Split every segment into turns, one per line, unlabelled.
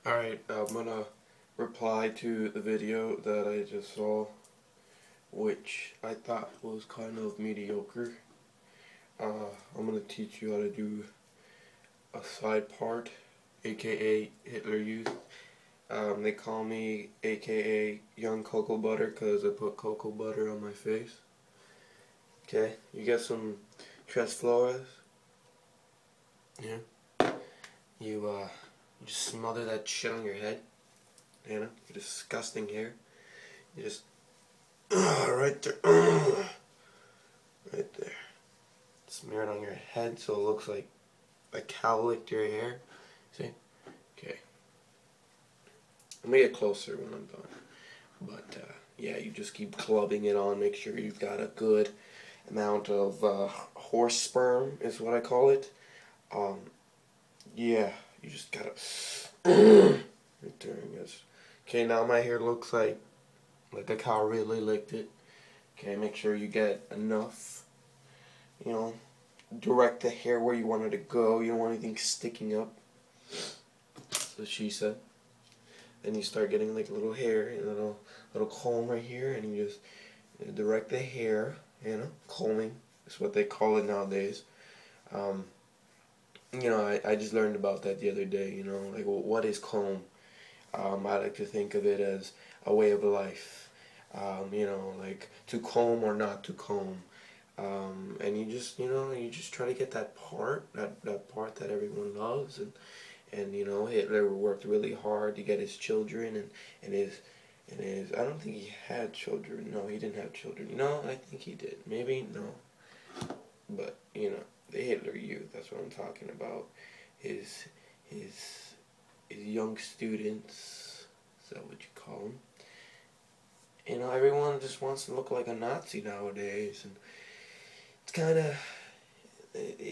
Alright, I'm gonna reply to the video that I just saw, which I thought was kind of mediocre. I'm gonna teach you how to do a side part, aka Hitler Youth. They call me aka Young Cocoa Butter because I put cocoa butter on my face. Okay, you get some Tres Flores. Yeah. You just smother that shit on your head. You know, your disgusting hair. You just right there. Right there. Smear it on your head so it looks like a cow licked your hair. See? Okay. Let me get closer when I'm done. But yeah, you just keep clubbing it on. Make sure you've got a good amount of horse sperm is what I call it. Yeah, you just gotta right there, I guess. Okay, now my hair looks like a cow really licked it. Okay, make sure you get enough. You know, direct the hair where you want it to go. You don't want anything sticking up. So she said. Then you start getting like a little hair, a little comb right here, and you just direct the hair. You know, combing is what they call it nowadays. You know, I just learned about that the other day. You know, like what is comb? I like to think of it as a way of life. You know, like to comb or not to comb. And you just, you know, you just try to get that part, that part that everyone loves, and you know, Hitler worked really hard to get his children, and his, I don't think he had children. No, he didn't have children. No, I think he did. Maybe, no. But, you know, the Hitler Youth, that's what I'm talking about. His young students, is that what you call them? You know, everyone just wants to look like a Nazi nowadays, and it's kind of,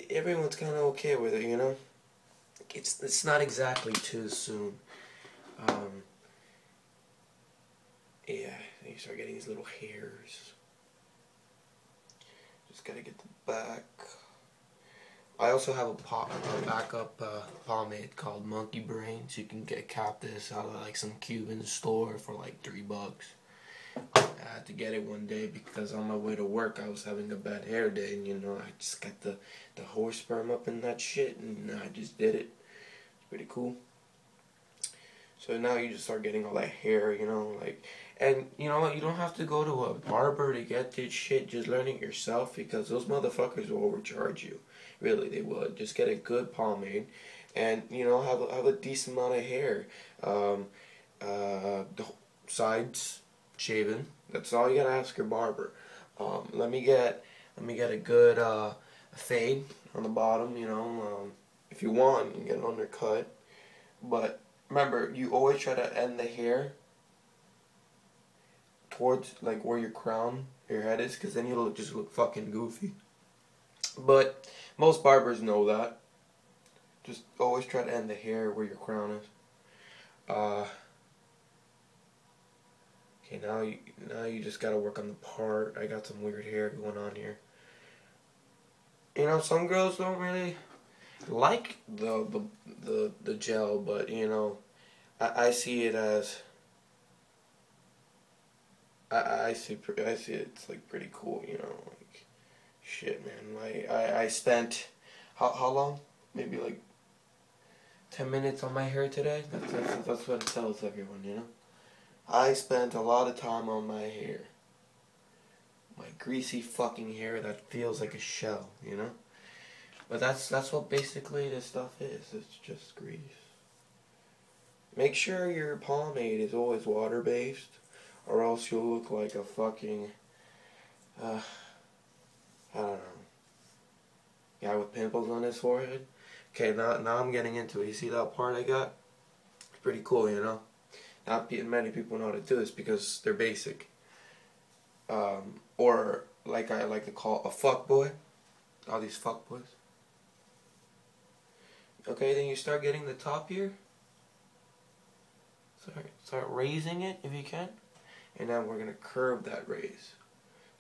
everyone's kind of okay with it, you know? It's not exactly too soon. Yeah, you start getting these little hairs. Just gotta get the back. I also have a backup pomade called Monkey Brains. You can cap this out of like some Cuban store for like $3. I had to get it one day because on my way to work I was having a bad hair day, and you know, I just got the horse sperm up in that shit, and I just did it. It's pretty cool. So now you just start getting all that hair, you know, like, and you know what, you don't have to go to a barber to get this shit. Just learn it yourself, because those motherfuckers will overcharge you. Really, they would. Just get a good pomade, and you know, have a decent amount of hair. The sides shaven. That's all you gotta ask your barber. Let me get a good fade on the bottom. You know, if you want, you can get an undercut, but remember, you always try to end the hair towards like where your crown, your head is, because then you'll just look fucking goofy. But most barbers know that. Just always try to end the hair where your crown is. Okay, now you just gotta work on the part. I got some weird hair going on here. You know, some girls don't really like the gel, but you know, I see it as I see it's like pretty cool, you know, like shit, man. Like I spent how long? Maybe like 10 minutes on my hair today. That's what it tells everyone, you know. I spent a lot of time on my hair. My greasy fucking hair that feels like a shell, you know. But that's what basically this stuff is. It's just grease. Make sure your pomade is always water-based, or else you'll look like a fucking, I don't know, guy with pimples on his forehead. Okay, now I'm getting into it. You see that part I got? It's pretty cool, you know. Not many people know how to do this because they're basic. Or like I like to call a fuckboy. All these fuckboys. Okay, then you start getting the top here. Start raising it if you can. And then we're going to curve that raise.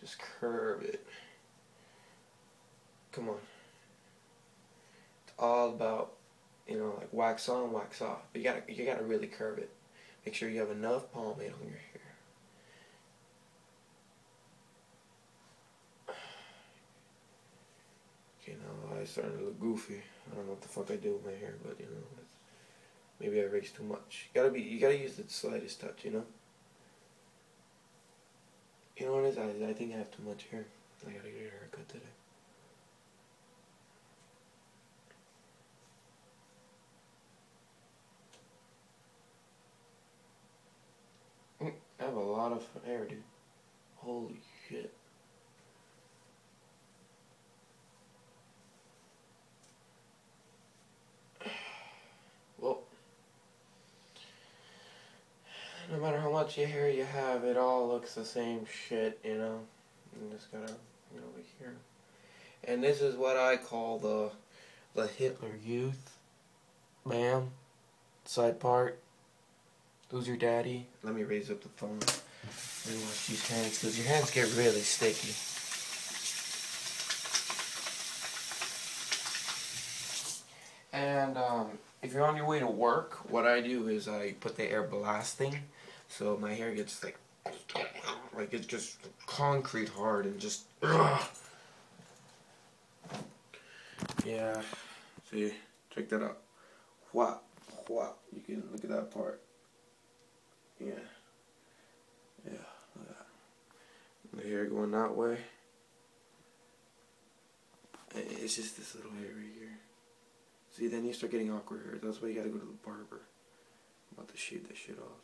Just curve it. Come on. It's all about you know, like wax on, wax off. But you gotta really curve it. Make sure you have enough pomade on your hair. Okay, now it's starting to look goofy. I don't know what the fuck I do with my hair, but you know, maybe I raise too much. You gotta use the slightest touch, you know. You know what it is? I think I have too much hair. I gotta get a haircut today. I have a lot of hair, dude. Holy shit. Well, no matter how much hair you have, it all looks the same shit, you know. You just gotta, you know, like here. And this is what I call the Hitler Youth. Bam. Side part. Who's your daddy? Let me raise up the phone. Let me wash these hands, because your hands get really sticky. And if you're on your way to work, what I do is I put the air blasting, so my hair gets like it's just concrete hard and just yeah. See, check that out. Whop, whop. You can look at that part. Yeah. Yeah, look at that. The hair going that way. It's just this little hair right here. See, then you start getting awkward hair. That's why you gotta go to the barber. I'm about to shave that shit off.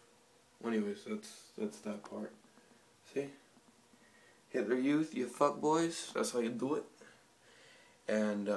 Well, anyways, that's that part. See? Hitler Youth, you fuck boys. That's how you do it. And